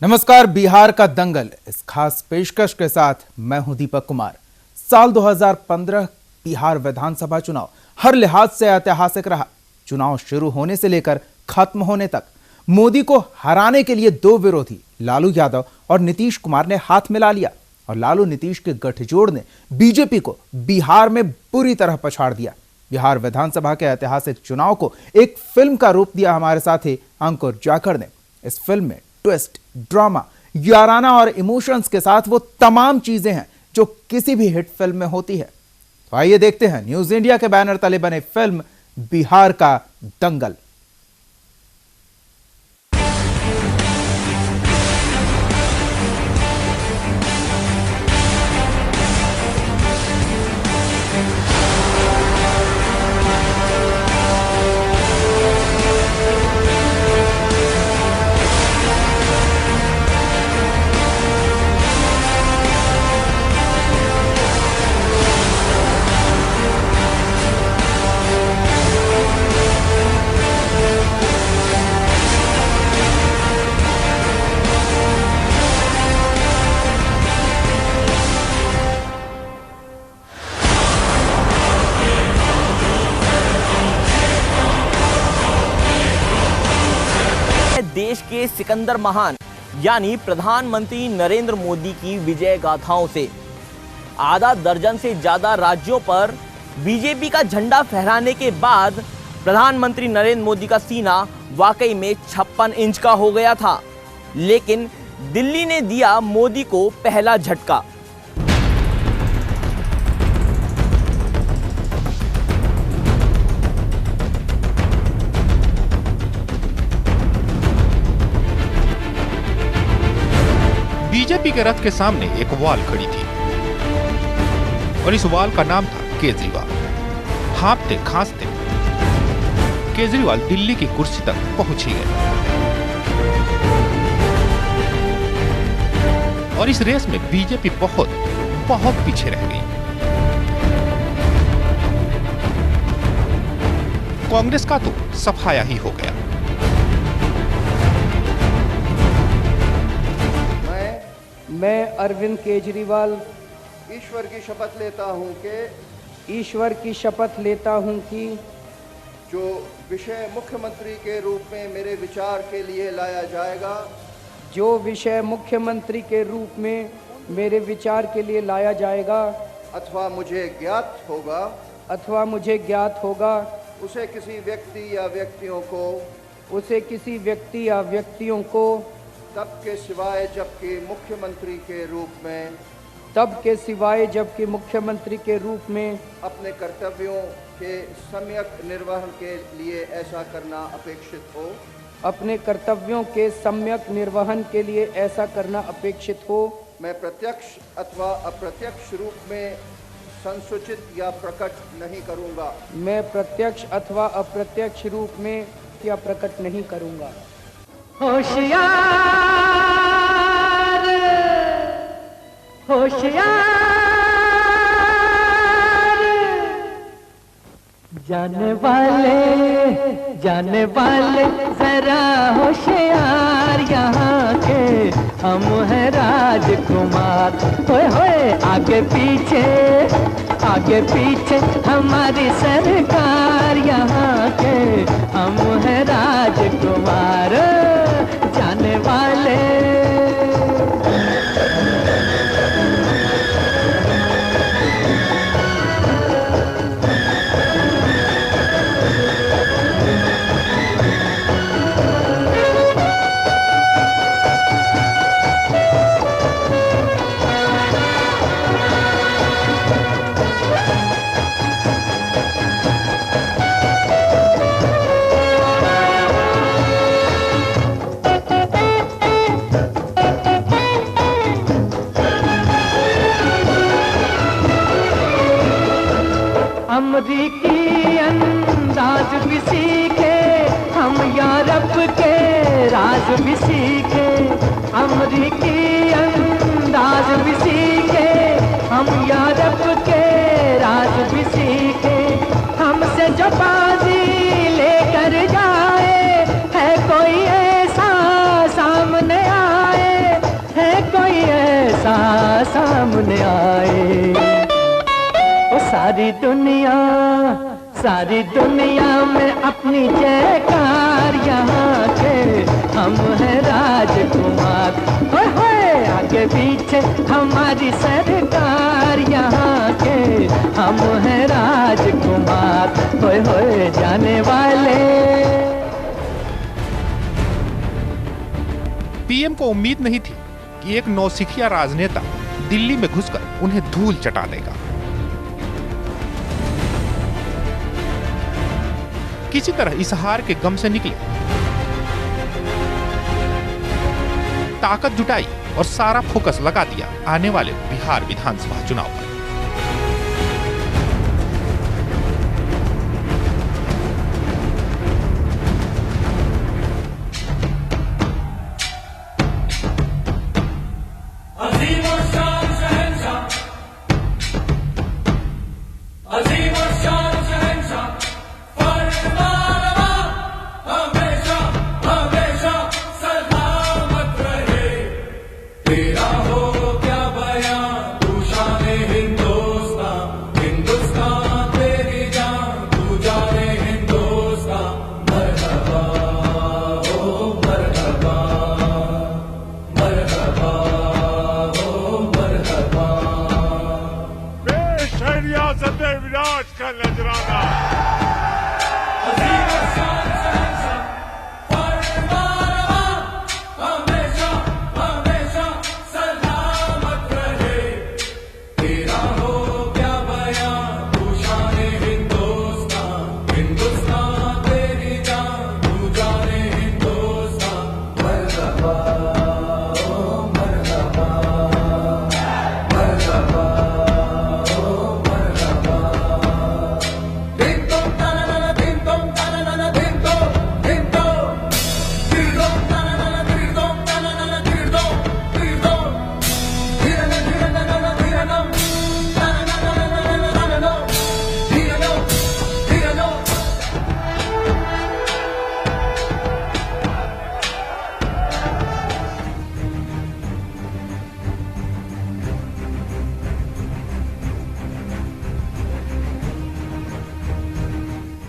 नमस्कार। बिहार का दंगल इस खास पेशकश के साथ मैं हूं दीपक कुमार। साल 2015 बिहार विधानसभा चुनाव हर लिहाज से ऐतिहासिक रहा। चुनाव शुरू होने से लेकर खत्म होने तक मोदी को हराने के लिए दो विरोधी लालू यादव और नीतीश कुमार ने हाथ मिला लिया और लालू नीतीश के गठजोड़ ने बीजेपी को बिहार में बुरी तरह पछाड़ दिया। बिहार विधानसभा के ऐतिहासिक चुनाव को एक फिल्म का रूप दिया हमारे साथी अंकुर जाखड़ ने। इस फिल्म में ट्विस्ट, ड्रामा, याराना और इमोशंस के साथ वो तमाम चीजें हैं जो किसी भी हिट फिल्म में होती है। तो आइए देखते हैं न्यूज इंडिया के बैनर तले बने फिल्म बिहार का दंगल। देश के सिकंदर महान यानी प्रधानमंत्री नरेंद्र मोदी की विजय गाथाओं से आधा दर्जन से ज्यादा राज्यों पर बीजेपी का झंडा फहराने के बाद प्रधानमंत्री नरेंद्र मोदी का सीना वाकई में 56 इंच का हो गया था। लेकिन दिल्ली ने दिया मोदी को पहला झटका। बीजेपी के रथ के सामने एक वॉल खड़ी थी और इस वॉल का नाम था केजरीवाल। हाँफते खांसते केजरीवाल दिल्ली की कुर्सी तक पहुंच ही गए और इस रेस में बीजेपी बहुत पीछे रह गई। कांग्रेस का तो सफाया ही हो गया। मैं अरविंद केजरीवाल ईश्वर की शपथ लेता हूं कि जो विषय मुख्यमंत्री के रूप में मेरे विचार के लिए लाया जाएगा, जो विषय मुख्यमंत्री के रूप में मेरे विचार के लिए लाया जाएगा अथवा मुझे ज्ञात होगा उसे किसी व्यक्ति या व्यक्तियों को तब के सिवाय जबकि मुख्यमंत्री के रूप में अपने कर्तव्यों के सम्यक निर्वहन के लिए ऐसा करना अपेक्षित हो। मैं प्रत्यक्ष अथवा अप्रत्यक्ष रूप में संसूचित या प्रकट नहीं करूंगा। होशियार जाने वाले जरा होशियार यहाँ के हम हैं राजकुमार। होए आगे पीछे हमारी सरकार यहाँ के हम हैं राजकुमार। जाने वाले अमरीकी अंदाज भी सीखे हम, यूरोप के राज भी सीखे। अमरीकी अंदाज भी सीखे हम, यूरोप के राज भी सीखे। हमसे जो बाजी लेकर जाए है कोई ऐसा सामने आए सामने आए। ओ सारी दुनिया में अपनी जयकार, यहाँ के हम हैं राजकुमार। ओए होए आगे पीछे हमारी सरकार, यहाँ के हम हैं राजकुमार। ओए होए जाने वाले। पीएम को उम्मीद नहीं थी कि एक नौसिखिया राजनेता दिल्ली में घुसकर उन्हें धूल चटा देगा। किसी तरह इस हार के गम से निकले, ताकत जुटाई और सारा फोकस लगा दिया आने वाले बिहार विधानसभा चुनाव पर। विराज का नजराना।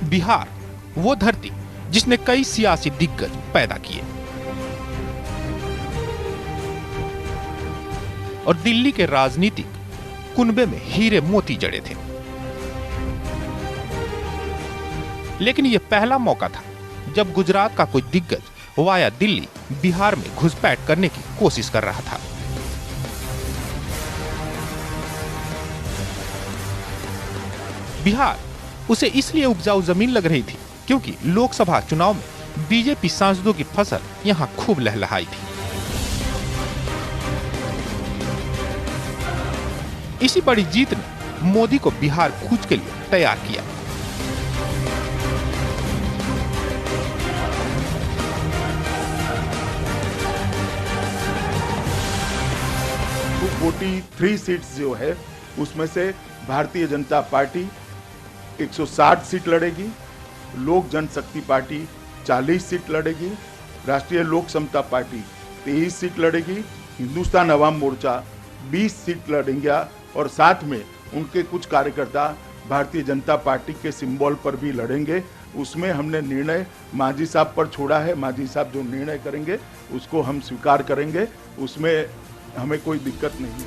बिहार वो धरती जिसने कई सियासी दिग्गज पैदा किए और दिल्ली के राजनीतिक कुनबे में हीरे मोती जड़े थे। लेकिन यह पहला मौका था जब गुजरात का कोई दिग्गज वाया दिल्ली बिहार में घुसपैठ करने की कोशिश कर रहा था। बिहार उसे इसलिए उपजाऊ जमीन लग रही थी क्योंकि लोकसभा चुनाव में बीजेपी सांसदों की फसल यहां खूब लहलहाई थी। इसी बड़ी जीत ने मोदी को बिहार कूच के लिए तैयार किया। तो 43 सीट्स जो है उसमें से भारतीय जनता पार्टी 160 सीट लड़ेगी, लोक जनशक्ति पार्टी 40 सीट लड़ेगी, राष्ट्रीय लोक समता पार्टी 23 सीट लड़ेगी, हिंदुस्तान अवाम मोर्चा 20 सीट लड़ेंगे और साथ में उनके कुछ कार्यकर्ता भारतीय जनता पार्टी के सिंबल पर भी लड़ेंगे। उसमें हमने निर्णय मांझी साहब पर छोड़ा है। मांझी साहब जो निर्णय करेंगे उसको हम स्वीकार करेंगे, उसमें हमें कोई दिक्कत नहीं।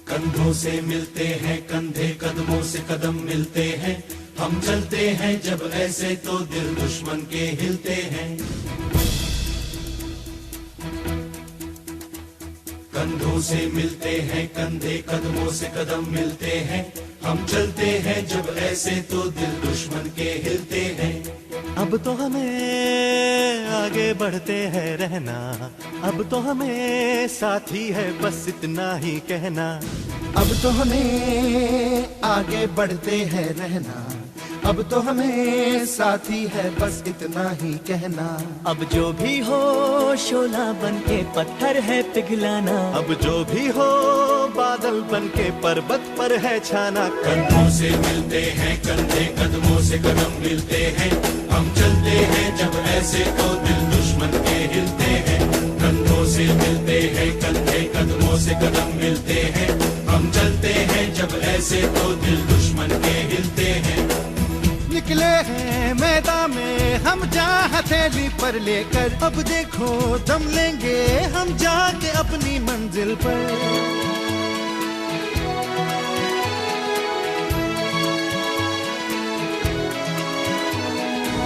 कंधों से मिलते हैं कंधे, कदमों से कदम मिलते हैं, हम चलते हैं जब ऐसे तो दिल दुश्मन के हिलते हैं। कंधों से मिलते हैं कंधे, कदमों से कदम मिलते हैं, हम चलते हैं जब ऐसे तो दिल दुश्मन के हिलते हैं। अब तो हमें आगे बढ़ते हैं रहना, अब तो हमें साथी है बस इतना ही कहना। अब तो हमें आगे बढ़ते हैं रहना, अब तो हमें साथी है बस इतना ही कहना। अब जो भी हो शोला बन के पत्थर है पिघलाना, अब जो भी हो बादल बन के पर्वत पर है छाना। कंधों से मिलते हैं कंधे, कदमों से कदम मिलते हैं, हम चलते हैं जब ऐसे तो दिल दुश्मन के हिलते हैं। कंधों से मिलते हैं कंधे, कदमों कदमों से कदम मिलते हैं, हम चलते हैं जब ऐसे तो दिल दुश्मन के हिलते हैं। निकले हैं मैदान में हम जहाँ हथेली पर लेकर, अब देखो दम लेंगे हम जाके अपनी मंजिल पर।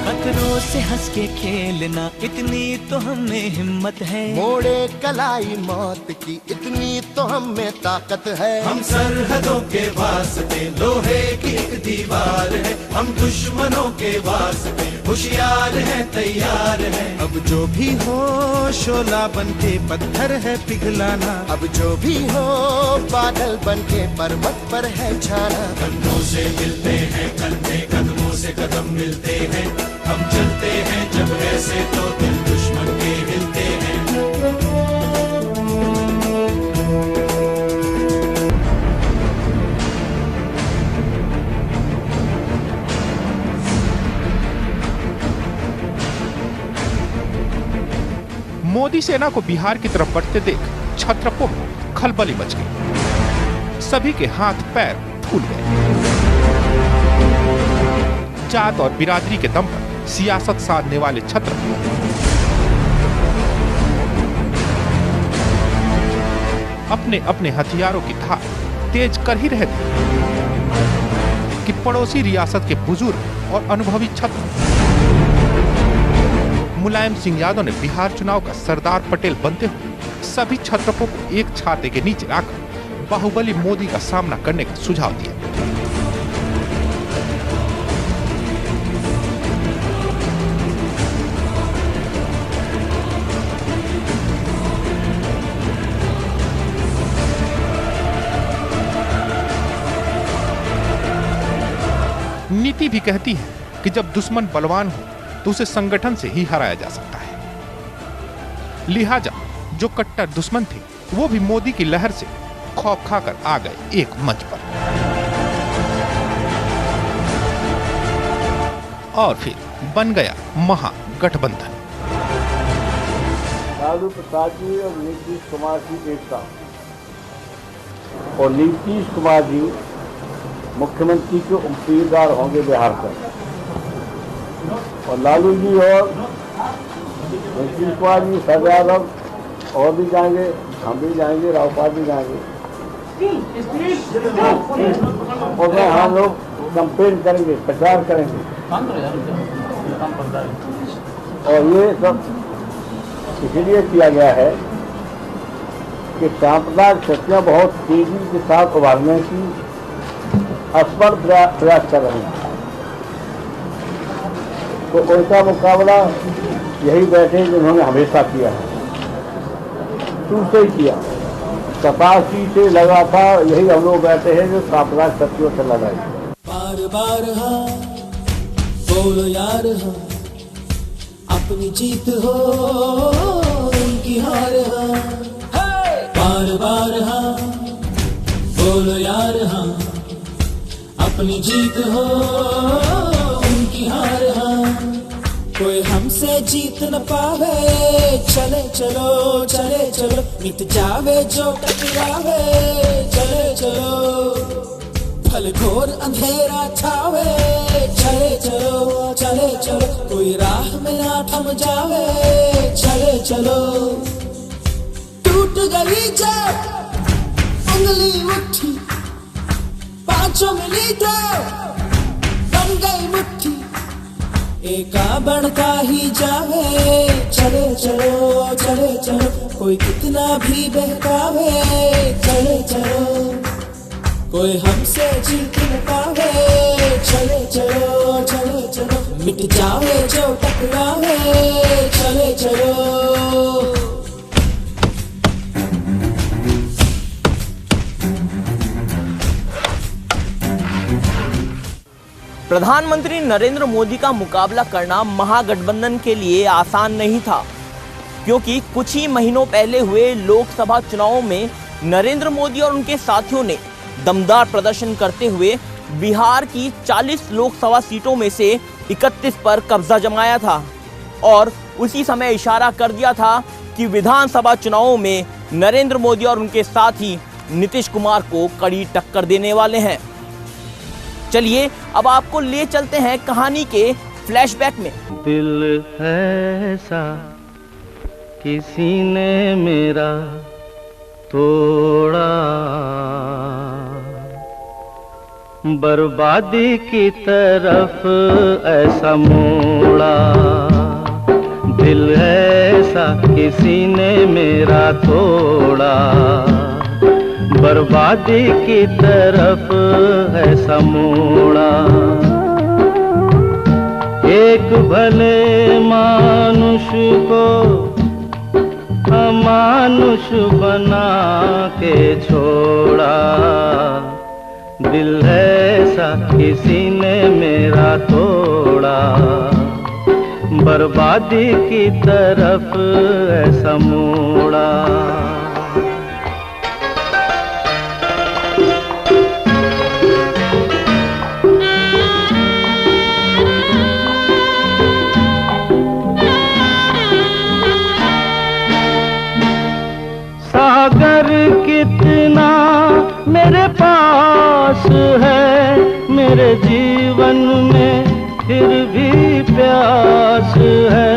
खतरों से हंस के खेलना, इतनी तो हमें हिम्मत है। मोड़े कलाई मौत की, इतनी तो हमें ताकत है। हम सरहदों के वास्ते लोहे की एक दीवार है, हम दुश्मनों के वास्ते होशियार हैं, तैयार हैं। अब जो भी हो शोला बन के पत्थर है पिघलाना, अब जो भी हो बादल बन के पर्वत पर है छाना। कंधों से मिलते हैं कंधे, कदमों से कदम मिलते हैं, हम चलते हैं जब ऐसे तो दिल दुश्मन के हिलते हैं। मोदी सेना को बिहार की तरफ बढ़ते देख छत्रपों में खलबली मच गई। सभी के हाथ पैर फूल गए। जात और बिरादरी के दम पर सियासत साधने वाले छत्रपति अपने अपने हथियारों की धार तेज कर ही रहे थे कि पड़ोसी रियासत के बुजुर्ग और अनुभवी छत्र मुलायम सिंह यादव ने बिहार चुनाव का सरदार पटेल बनते हुए सभी छत्रपों को एक छाते के नीचे लाकर बाहुबली मोदी का सामना करने का सुझाव दिया। नीति भी कहती है कि जब दुश्मन बलवान हो तो उसे संगठन से ही हराया जा सकता है। लिहाजा जो कट्टर दुश्मन थे वो भी मोदी की लहर से खौफ खाकर आ गए एक मंच पर। और फिर बन गया महागठबंधन। लालू प्रसाद जी और नीतीश कुमार की एकता, और नीतीश कुमार जी मुख्यमंत्री के उम्मीदवार होंगे बिहार से, और लालू जी और नीतीश कुमार जी, शरद यादव और भी जाएंगे, हम भी जाएंगे, रावपाल भी जाएंगे, और हम लोग कैंपेन करेंगे, प्रचार करेंगे। और ये सब इसलिए किया गया है कि सांप्रदायिक शक्तियाँ बहुत तेजी के साथ उभारने की असफल प्रयास कर रहे हैं, तो उनका मुकाबला यही बैठे जिन्होंने हमेशा किया है, शुरू से ही किया। 87 से लगा था, यही हम लोग बैठे हैं जो सांप्रदायिक शक्तियों से लड़ाई। बार बार हाँ बोलो यार, हाँ अपनी जीत हो उनकी हार, हाँ बार बार हाँ बोलो यार, हाँ अपनी जीत हो उनकी हार, हाँ कोई हमसे जीत न पावे, चले चलो चले चलो, मिट जावे जो टकरावे, चले चलो भल घोर अंधेरा छावे, चले चलो चले चलो, कोई राह में ना थम जावे, चले चलो। टूट गई जब उंगली उठी, पांचों मिली तो बन गई मुट्ठी, एका बनता ही जावे, चले चलो चले चलो, कोई कितना भी बहकावे, चले चलो कोई हमसे जीत न पावे, चले चलो चले चलो, मिट जावे जो टकरावे, चले चलो। प्रधानमंत्री नरेंद्र मोदी का मुकाबला करना महागठबंधन के लिए आसान नहीं था, क्योंकि कुछ ही महीनों पहले हुए लोकसभा चुनावों में नरेंद्र मोदी और उनके साथियों ने दमदार प्रदर्शन करते हुए बिहार की 40 लोकसभा सीटों में से 31 पर कब्जा जमाया था, और उसी समय इशारा कर दिया था कि विधानसभा चुनावों में नरेंद्र मोदी और उनके साथ ही नीतीश कुमार को कड़ी टक्कर देने वाले हैं। चलिए अब आपको ले चलते हैं कहानी के फ्लैशबैक में। दिल है ऐसा किसी ने मेरा तोड़ा, बर्बादी की तरफ ऐसा मोड़ा। दिल ऐसा किसी ने मेरा तोड़ा, बर्बादी की तरफ ऐसा मोड़ा। एक भले मानुष को अमानुष बना के छोड़ा। दिल ऐसा किसी ने मेरा तोड़ा, बर्बादी की तरफ ऐसा मोड़ा। सागर कितना मेरे पास है, मेरे जीवन में फिर भी प्यास है।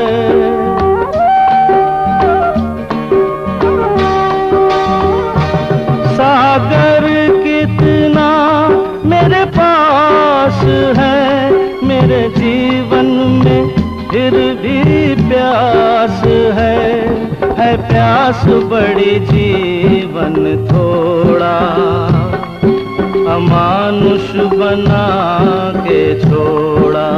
सागर कितना मेरे पास है, मेरे जीवन में फिर भी प्यास है प्यास बड़ी जीवन थोड़ा, अमानुष बना के छोड़ा।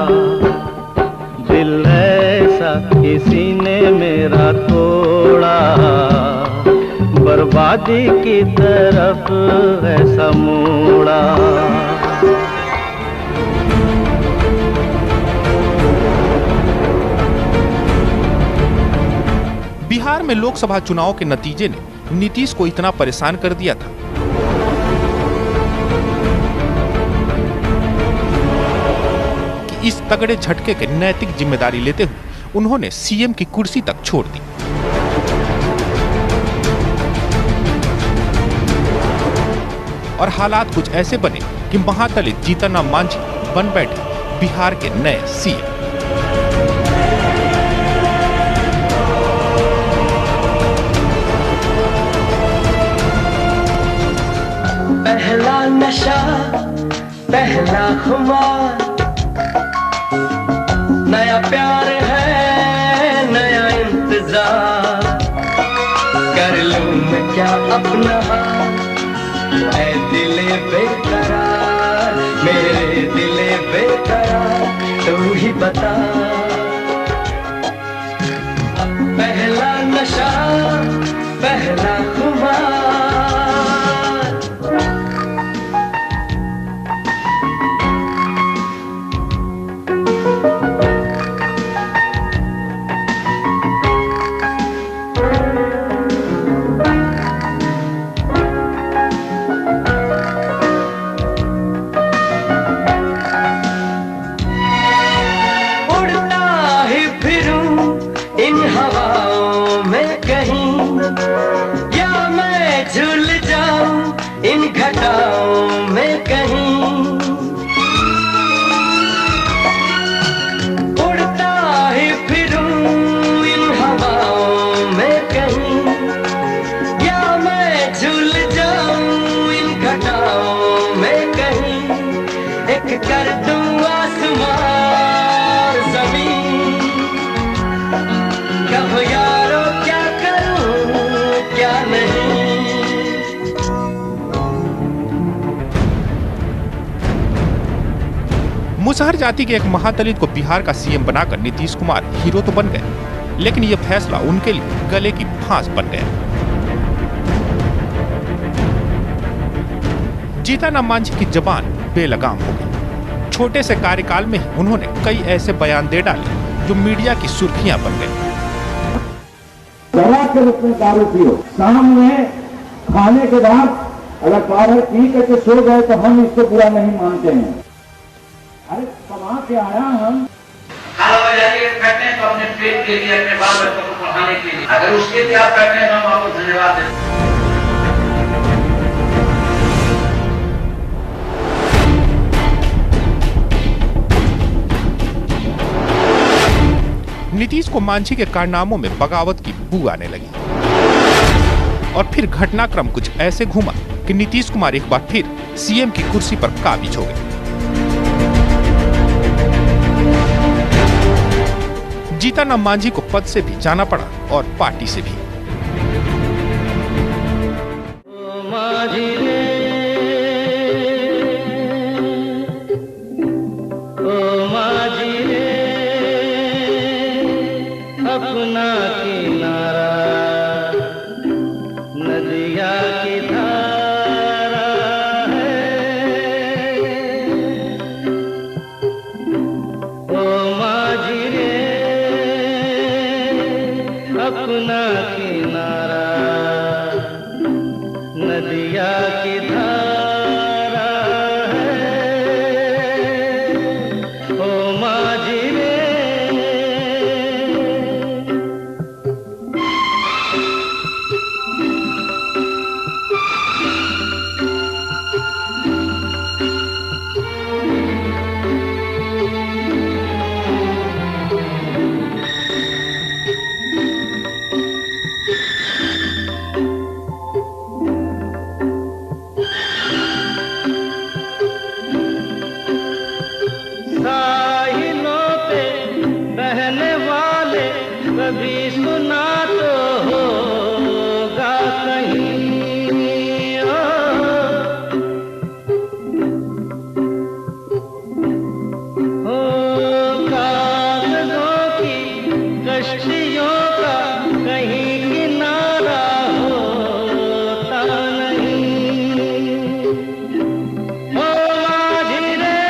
दिल ऐसा किसी ने मेरा तोड़ा, बर्बादी की तरफ ऐसा मोड़ा। बिहार में लोकसभा चुनाव के नतीजे ने नीतीश को इतना परेशान कर दिया था कि इस तगड़े झटके के नैतिक जिम्मेदारी लेते हुए उन्होंने सीएम की कुर्सी तक छोड़ दी। और हालात कुछ ऐसे बने कि महादलित जीतन राम मांझी बन बैठे बिहार के नए सीएम। पहला नशा पहला खुमार, नया प्यार है नया इंतजार। कर लूं मैं क्या अपना ऐ दिले बेकरार, मेरे दिले बेकरार तू ही बता। पहला नशा पहला खुमार, कर दूं आसमान ज़मीन। कहो यारो क्या करूं क्या नहीं। मुसहर जाति के एक महादलित को बिहार का सीएम बनाकर नीतीश कुमार हीरो तो बन गए, लेकिन यह फैसला उनके लिए गले की फांस बन गया। जीतन राम मांझी की जबान बेलगाम हो गई। छोटे से कार्यकाल में ही उन्होंने कई ऐसे बयान दे डाले जो मीडिया की सुर्खियां बन गई। दवा के रूप में दारू पियो, शाम में खाने के बाद अगर पावर पी के सो गए तो हम इसको बुरा नहीं मानते हैं। अरे कमा के आया हम बैठे हैं तो अपने पेट के लिए, अपने बाल बच्चों को पढ़ाने के लिए, अगर उसके लिए आप बैठे हैं तो हम आपको धन्यवाद दें। नीतीश को मांझी के कारनामों में बगावत की बू आने लगी और फिर घटनाक्रम कुछ ऐसे घूमा कि नीतीश कुमार एक बार फिर सीएम की कुर्सी पर काबिज हो गए। जीतन राम मांझी को पद से भी जाना पड़ा और पार्टी से भी। अपना किनारा नदिया की धारा है, ओ माझी रे अपना किनारा नदिया की धारा है, ओ माझी रे। साहिलों पे बहने वाले कभी सुना तो होगा कहीं, हो कागजों की कश्तियों का कहीं किनारा होता नहीं, ओ माझी रे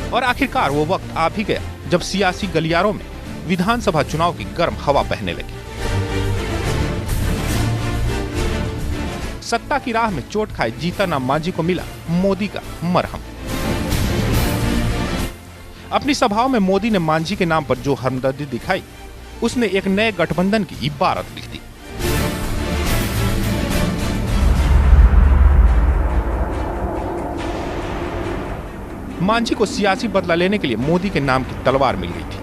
और आखिरकार वो वक्त आ भी गया जब सियासी गलियारों में विधानसभा चुनाव की गर्म हवा बहने लगी। सत्ता की राह में चोट खाए जीतन राम मांझी को मिला मोदी का मरहम। अपनी सभाओं में मोदी ने मांझी के नाम पर जो हमदर्दी दिखाई, उसने एक नए गठबंधन की इबारत लिख दी। मांझी को सियासी बदला लेने के लिए मोदी के नाम की तलवार मिल गई थी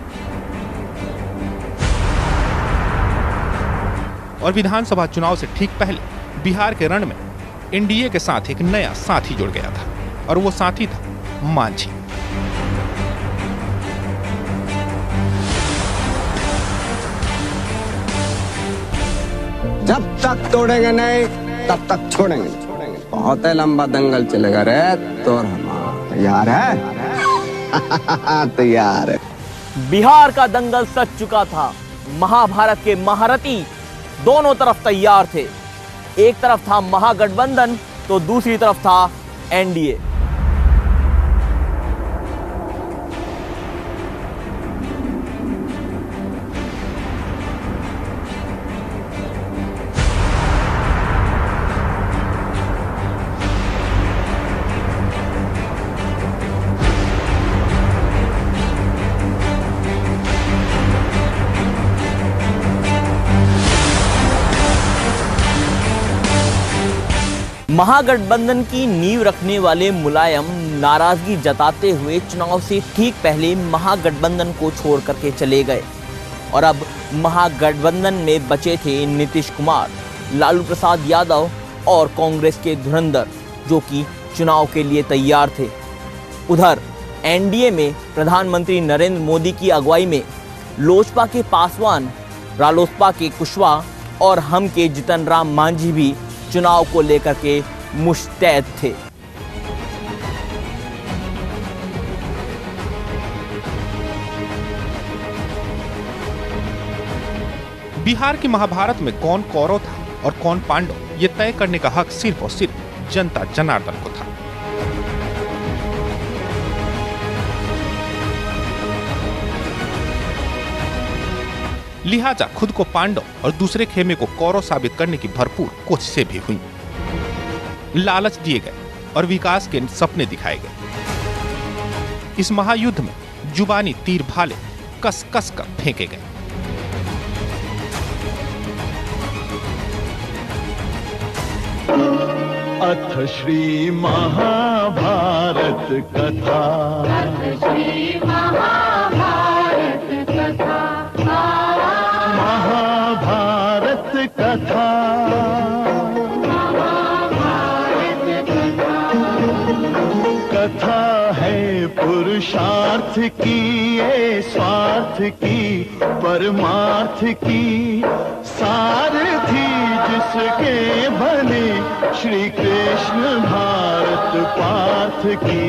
और विधानसभा चुनाव से ठीक पहले बिहार के रण में एनडीए के साथ एक नया साथी जुड़ गया था और वो साथी था मांझी। जब तक तोड़ेंगे नहीं तब तक छोड़ेंगे। बहुत ही लंबा दंगल चलेगा रे। तो तैयार है? तैयार है। बिहार का दंगल सच चुका था। महाभारत के महारथी दोनों तरफ तैयार थे। एक तरफ था महागठबंधन तो दूसरी तरफ था एनडीए। महागठबंधन की नींव रखने वाले मुलायम नाराजगी जताते हुए चुनाव से ठीक पहले महागठबंधन को छोड़ करके चले गए और अब महागठबंधन में बचे थे नीतीश कुमार, लालू प्रसाद यादव और कांग्रेस के धुरंधर, जो कि चुनाव के लिए तैयार थे। उधर एनडीए में प्रधानमंत्री नरेंद्र मोदी की अगुवाई में लोजपा के पासवान, रालोसपा के कुशवाहा और हम के जीतन राम मांझी भी चुनाव को लेकर के मुस्तैद थे। बिहार की महाभारत में कौन कौरव था और कौन पांडव, ये तय करने का हक सिर्फ और सिर्फ जनता जनार्दन को था। लिहाजा खुद को पांडव और दूसरे खेमे को कौरव साबित करने की भरपूर कोशिशें भी हुई। लालच दिए गए और विकास के सपने दिखाए गए। इस महायुद्ध में जुबानी तीर भाले कस कस कर फेंके गए। अथ श्री महाभारत कथा। महाभारत कथा। कथा है पुरुषार्थ की, ये स्वार्थ की, परमार्थ की, सारथी जिसके बने श्री कृष्ण भारत पार्थ की।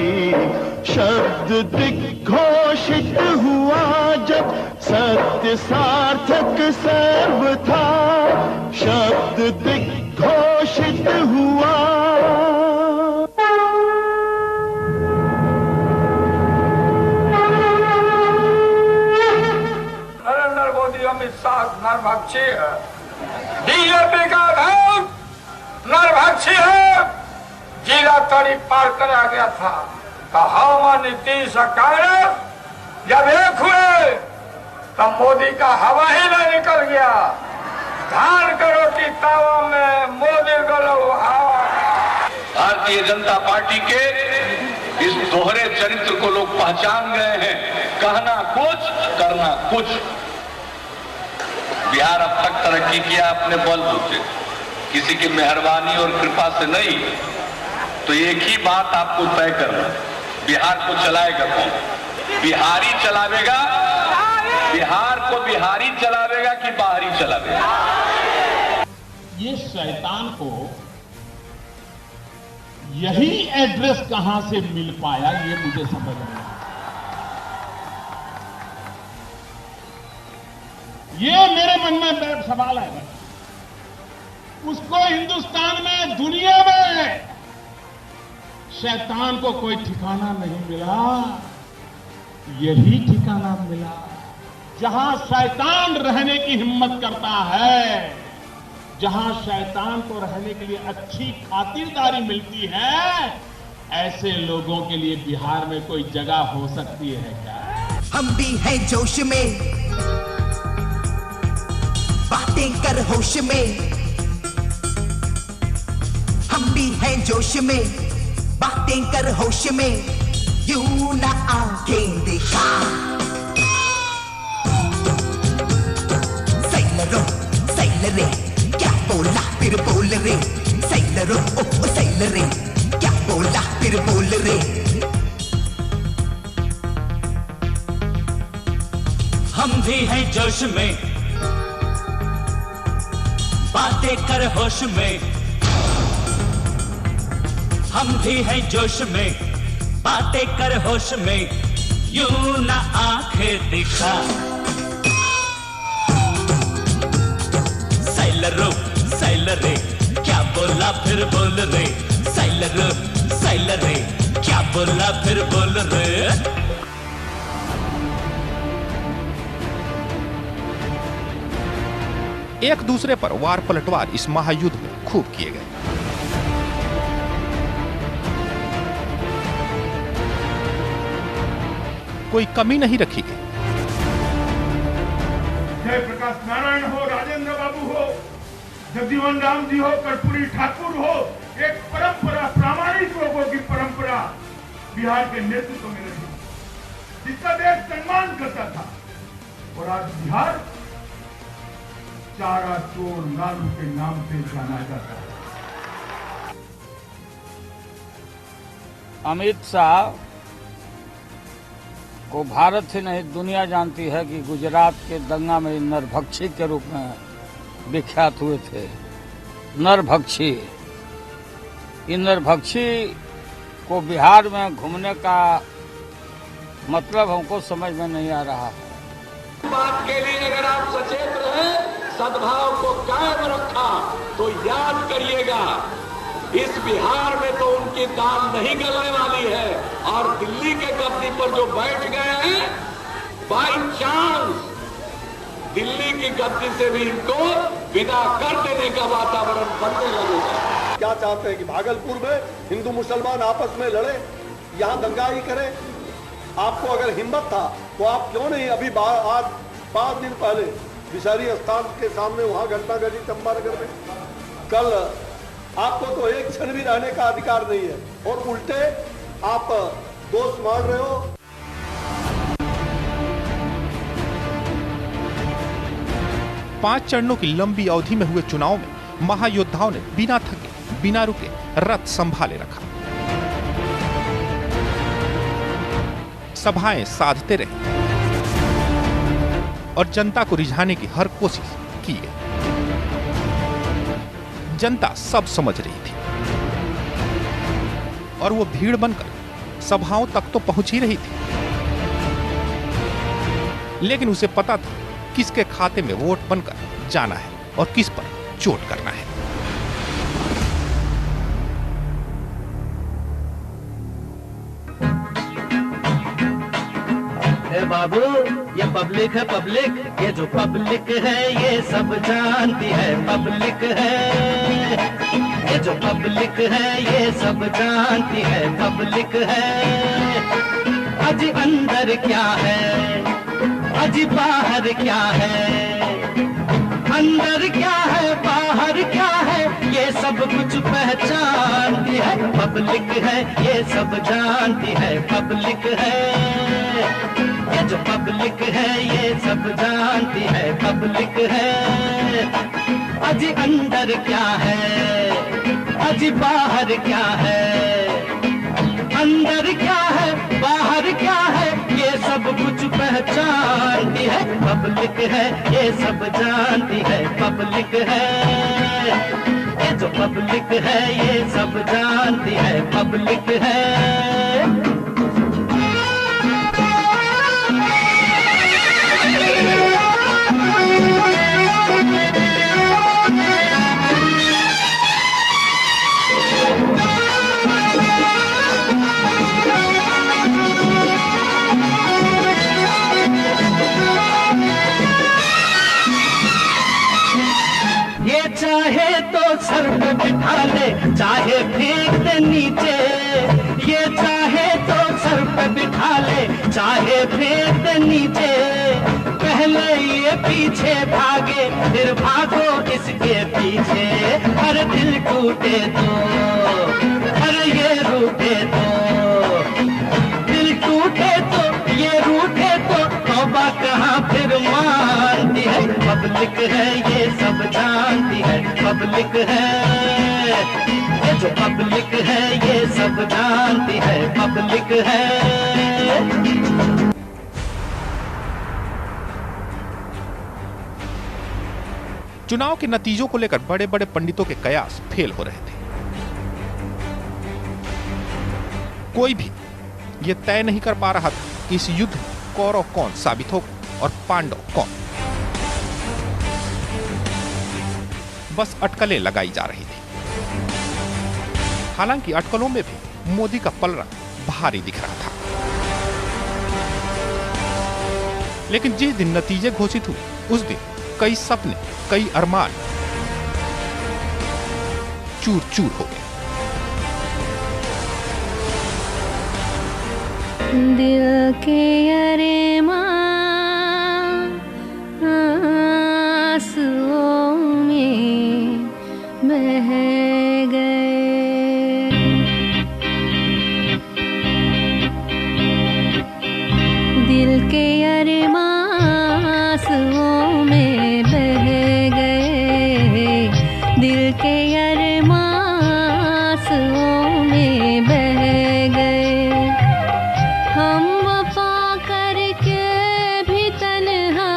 शब्द दिग्घोषित हुआ जब सत्य सार्थक सर्व था। शब्द दिग्घोषित हुआ। नरेंद्र मोदी अमित शाह नरभक्षी है, बीजेपी का अध्यक्ष नरभक्षी है। जिला तड़ी पार करा गया था तो हम नीतीश कांग्रेस जब एक हुए तब मोदी का हवा ही नहीं निकल गया। धान का रोटी तावा में, मोदी का हवा। भारतीय जनता पार्टी के इस दोहरे चरित्र को लोग पहचान गए हैं। कहना कुछ, करना कुछ। बिहार अब तक तरक्की किया अपने बलबूते, किसी की मेहरबानी और कृपा से नहीं। तो एक ही बात आपको तय करना, बिहार को चलाएगा कौन? बिहारी चलावेगा? बिहार को बिहारी चलावेगा कि बाहरी चलावेगा? ये शैतान को यही एड्रेस कहां से मिल पाया, ये मुझे समझ नहीं। ये मेरे मन में सवाल है। उसको हिंदुस्तान में, दुनिया में शैतान को कोई ठिकाना नहीं मिला, यही ठिकाना मिला जहां शैतान रहने की हिम्मत करता है, जहां शैतान को रहने के लिए अच्छी खातिरदारी मिलती है। ऐसे लोगों के लिए बिहार में कोई जगह हो सकती है क्या? हम भी हैं जोश में, बातें कर होश में। हम भी हैं जोश में, बातें कर होश में। यूं ना आंखें दिखा। सैलरों सैलरे क्या बोला फिर बोल रे। सैलरों ओ सैलरे क्या बोला फिर बोल रे। हम भी हैं जोश में, बातें कर होश में। हम भी हैं जोश में, बातें कर होश में। यूं ना आंखें दिखा। सैलरो सैलरे क्या बोला फिर बोल रे। सैलरो सैलरे क्या बोला फिर बोल रे। एक दूसरे पर वार पलटवार इस महायुद्ध में खूब किए गए। कोई कमी नहीं रखी गई। जयप्रकाश नारायण हो, राजेंद्र बाबू हो, जगजीवन राम जी हो, कर्पूरी ठाकुर हो, एक परंपरा, प्रामाणिक लोगों की परंपरा बिहार के नेतृत्व में रही, जिसका देश सम्मान करता था। और आज बिहार चारा चोर लालू के नाम से जाना जाता है। अमित शाह को भारत ही नहीं दुनिया जानती है कि गुजरात के दंगा में नरभक्षी के रूप में विख्यात हुए थे। नरभक्षी, इन नरभक्षी को बिहार में घूमने का मतलब हमको समझ में नहीं आ रहा है। बात के लिए अगर आप सचेत रहे, सद्भाव को कायम रखा तो याद करिएगा इस बिहार में तो उनकी दाल नहीं गलने वाली है। और दिल्ली के गद्दी पर जो बैठ गए हैं, बाई चांस दिल्ली की गद्दी से भी इनको विदा कर देने का वातावरण बनने लगेगा। क्या चाहते हैं कि भागलपुर में हिंदू मुसलमान आपस में लड़े, यहाँ दंगा ही करे? आपको अगर हिम्मत था तो आप क्यों नहीं अभी आज 5 दिन पहले विषहरी स्थान के सामने वहां घटना घटी चंपानगर में? कल आपको तो एक क्षण भी रहने का अधिकार नहीं है और उल्टे आप दोष मार रहे हो। पांच चरणों की लंबी अवधि में हुए चुनाव में महायोद्धाओं ने बिना थके बिना रुके रथ संभाले रखा, सभाएं साधते रहे और जनता को रिझाने की हर कोशिश की है। जनता सब समझ रही थी और वो भीड़ बनकर सभाओं तक तो पहुंच ही रही थी, लेकिन उसे पता था किसके खाते में वोट बनकर जाना है और किस पर चोट करना है। बाबू ये पब्लिक है पब्लिक, ये जो पब्लिक है ये सब जानती है पब्लिक है, ये जो पब्लिक है ये सब जानती है पब्लिक है। अजी अंदर क्या है अजी बाहर क्या है, अंदर क्या है बाहर क्या है ये सब कुछ पहचानती है पब्लिक है, ये सब जानती है पब्लिक है। ये जो पब्लिक है ये सब जानती है पब्लिक है। अजी अंदर क्या है अजी बाहर क्या है, अंदर क्या है बाहर क्या है ये सब कुछ पहचानती है पब्लिक है, ये सब जानती है पब्लिक है। ये जो पब्लिक है ये सब जानती है पब्लिक है। चाहे तो सर पे बिठा ले चाहे फेंक दे नीचे, ये चाहे तो सर पे बिठा ले चाहे फेंक दे नीचे। पहले ये पीछे भागे फिर भागो इसके पीछे, हर दिल टूटे तो हर ये रूठे तो, दिल टूटे तो ये रूठे तो तौबा कहाँ फिर मानती है पब्लिक है, ये सब जानती है पब्लिक है। ये जो पब्लिक है ये सब जानती है पब्लिक है। चुनाव के नतीजों को लेकर बड़े बड़े पंडितों के कयास फेल हो रहे थे। कोई भी ये तय नहीं कर पा रहा था कि इस युद्ध में कौरव कौन साबित होगा और पांडव कौन। बस अटकलें लगाई जा रही थी। हालांकि अटकलों में भी मोदी का पलड़ा भारी दिख रहा था, लेकिन जिस दिन नतीजे घोषित हुए उस दिन कई सपने कई अरमान चूर चूर हो गए। दिल के अरमान आंसुओं में बह गए, दिल के अरमान आंसुओं में बह गए, दिल के अरमान आंसुओं में बह गए। हम वफा करके भी तन्हा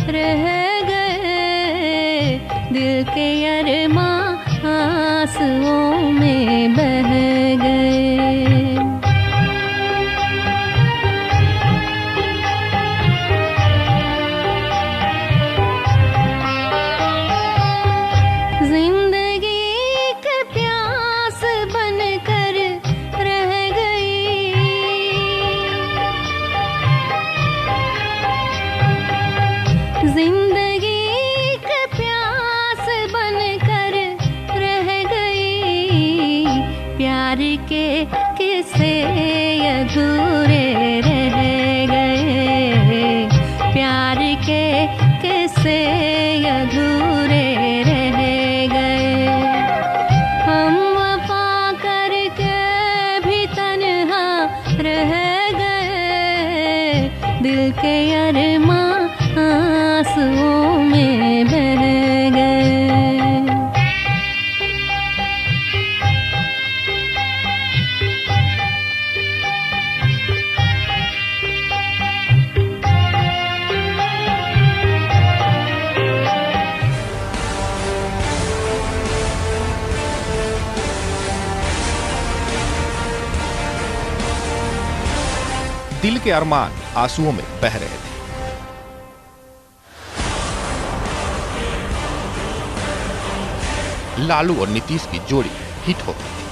रह गए, दिल के अरमान आंसुओं में बह गए। जिंदगी के प्यास बनकर रह गई, जिंदगी के किस्से अधूरे रह गए, प्यार के किस्से अधूरे रह गए। हम वफा करके भी तन्हा रह गए, दिल के अरमां आंसुओं में बह गए। दिल के अरमान आंसुओं में बह रहे थे। लालू और नीतीश की जोड़ी हिट हो गई थी।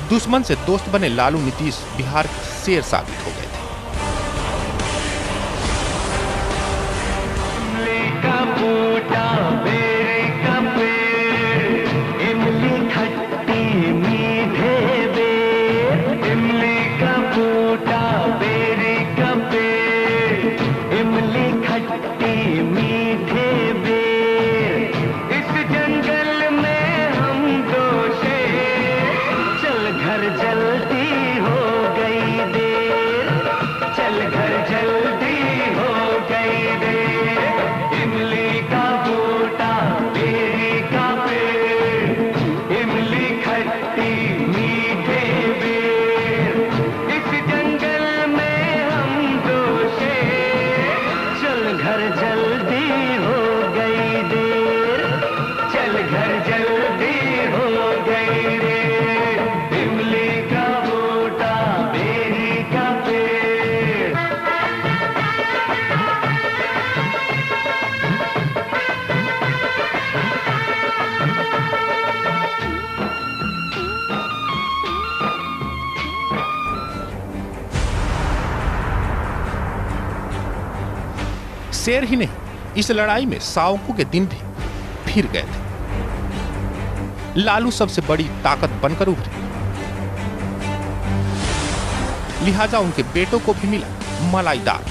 दुश्मन से दोस्त बने लालू नीतीश बिहार के शेर साबित हो गए थे। शेर ही नहीं, इस लड़ाई में सावकों के दिन भी फिर गए थे। लालू सबसे बड़ी ताकत बनकर उभरे, लिहाजा उनके बेटों को भी मिला मलाईदार।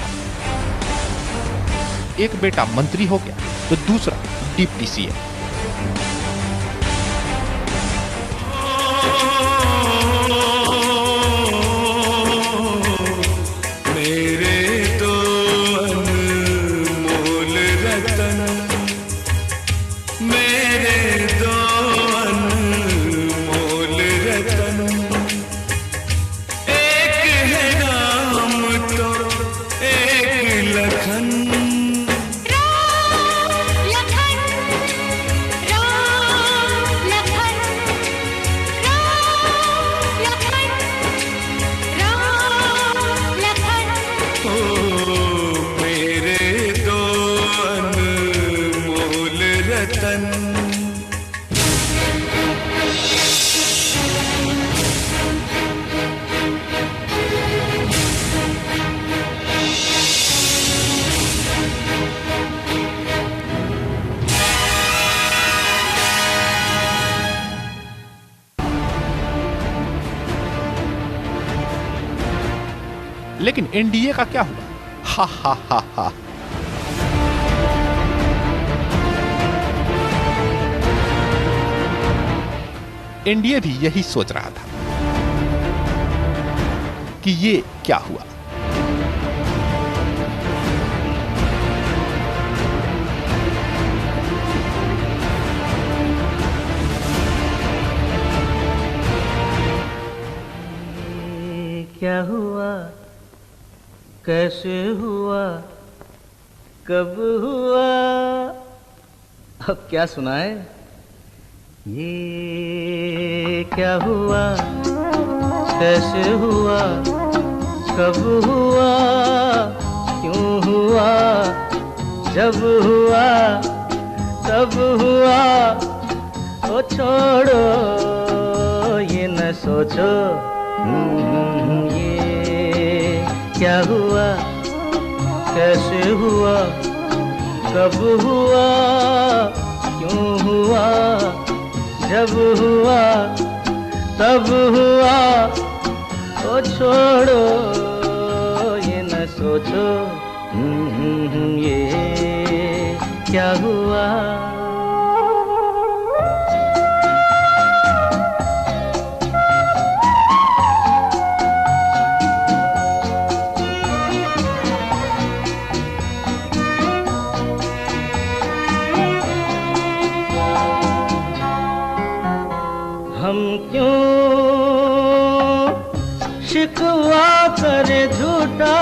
एक बेटा मंत्री हो गया तो दूसरा डिप्टी सीएम। लेकिन एनडीए का क्या हुआ? हा हा हा हा। एनडीए भी यही सोच रहा था कि ये क्या हुआ। क्या हुआ, कैसे हुआ, कब हुआ, अब क्या सुनाए? ये क्या हुआ, कैसे हुआ, कब हुआ, क्यों हुआ, जब हुआ, तब हुआ। ओ छोड़ो ये न सोचो, ये क्या हुआ, कैसे हुआ, कब हुआ, क्यों हुआ, जब हुआ, सब हुआ तो छोड़ो ये न सोचो ये क्या हुआ। हम क्यों शिकवा करे झूठा,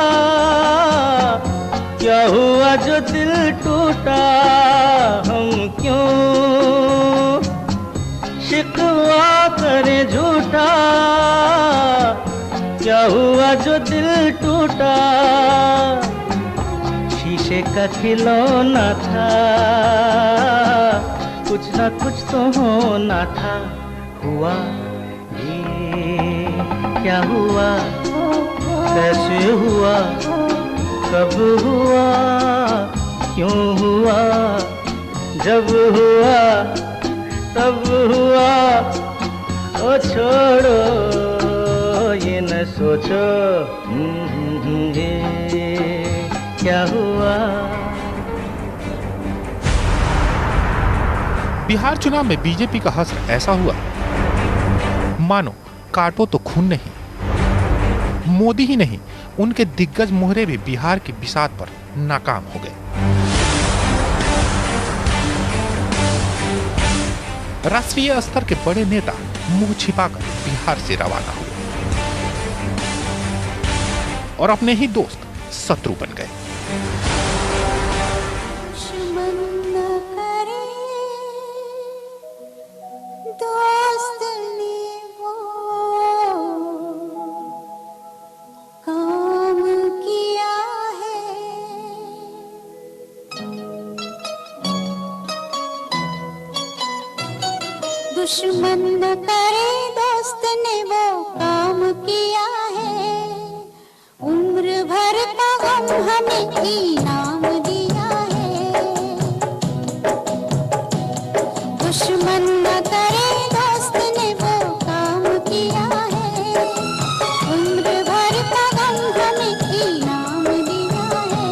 क्या हुआ जो दिल टूटा। हम क्यों शिकवा करे झूठा, क्या हुआ जो दिल टूटा। शीशे का खिलौना था, कुछ ना कुछ तो होना था। हुआ ये क्या हुआ, कैसे हुआ, कब हुआ, क्यों हुआ। जब हुआ तब हुआ, ओ छोड़ो ये न सोचो ये क्या हुआ। बिहार चुनाव में बीजेपी का हश्र ऐसा हुआ मानो काटो तो खून नहीं। मोदी ही नहीं, उनके दिग्गज मोहरे भी बिहार की बिसात पर नाकाम हो गए। राष्ट्रीय स्तर के बड़े नेता मुंह छिपाकर बिहार से रवाना हुए और अपने ही दोस्त शत्रु बन गए। दुश्मन न करे दोस्त ने वो काम किया है, उम्र भर का गम हमें इनाम दिया है। दुश्मन न करे दोस्त ने वो काम किया है, उम्र भर का गम हमें इनाम दिया है।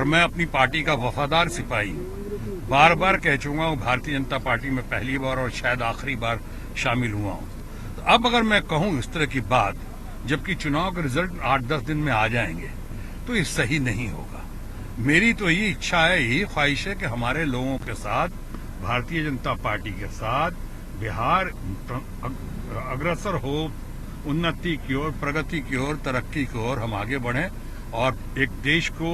मैं अपनी पार्टी का वफादार सिपाही बार बार कह चुका हूं, भारतीय जनता पार्टी में पहली बार और शायद आखिरी बार शामिल हुआ हूं। तो अब अगर मैं कहूं इस तरह की बात, जबकि चुनाव के रिजल्ट 8-10 दिन में आ जाएंगे, तो ये सही नहीं होगा। मेरी तो ये इच्छा है, यही ख्वाहिश है कि हमारे लोगों के साथ, भारतीय जनता पार्टी के साथ बिहार अग्रसर हो, उन्नति की ओर, प्रगति की ओर, तरक्की की ओर हम आगे बढ़ें और एक देश को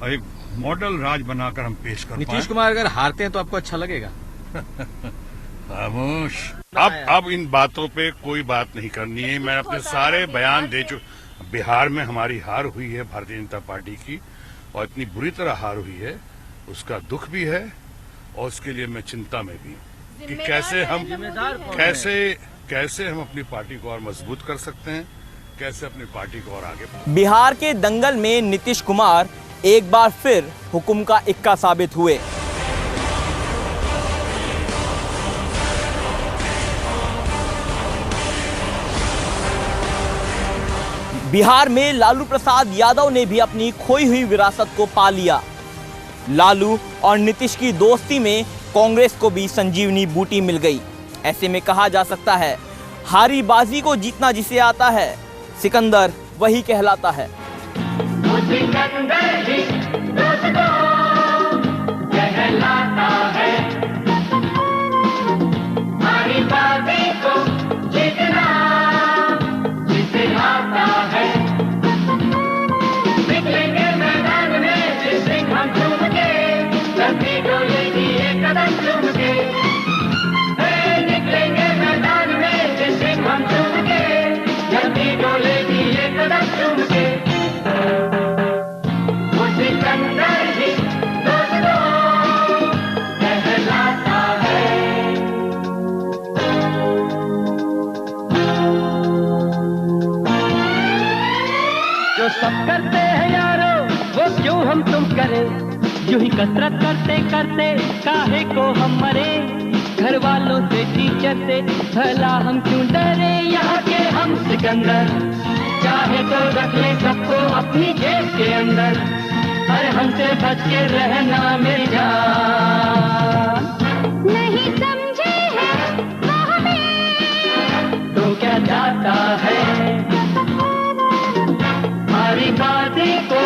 एक मॉडल राज बनाकर हम पेश कर पाएं। नीतीश कुमार अगर हारते हैं तो आपको अच्छा लगेगा? खामोश। अब इन बातों पे कोई बात नहीं करनी है। मैं अपने सारे बयान दे चुका। बिहार में हमारी हार हुई है भारतीय जनता पार्टी की, और इतनी बुरी तरह हार हुई है, उसका दुख भी है और उसके लिए मैं चिंता में भी कि कैसे हम अपनी पार्टी को और मजबूत कर सकते हैं, कैसे अपनी पार्टी को और आगे। बिहार के दंगल में नीतीश कुमार एक बार फिर हुक्म का इक्का साबित हुए। बिहार में लालू प्रसाद यादव ने भी अपनी खोई हुई विरासत को पा लिया। लालू और नीतीश की दोस्ती में कांग्रेस को भी संजीवनी बूटी मिल गई। ऐसे में कहा जा सकता है, हारी बाजी को जीतना जिसे आता है, सिकंदर वही कहलाता है। कहलाता है हारी बाजी को जीतना जिसे आता है। निकलेंगे मैदान में जिसे हम चूम के, धरती डोलेगी एक कदम चूम के। निकलेंगे मैदान में जिसे हम चूम के, धरती डोलेगी एक कदम चूम के। वो सिकंदर ही दोस्तों कहलाता है। जो सब करते हैं यारो वो क्यों हम तुम करें, यूं ही कसरत करते करते काहे को हम मरे। घर वालों से टीचर से भला हम क्यों डरे, यहाँ के हम सिकंदर चाहे तो रख ले सबको अपनी जेब के अंदर। अरे हमसे बच के रहना मेरी जान। नहीं समझे हैं वो हमें, तो क्या जाता है हारी बाजी को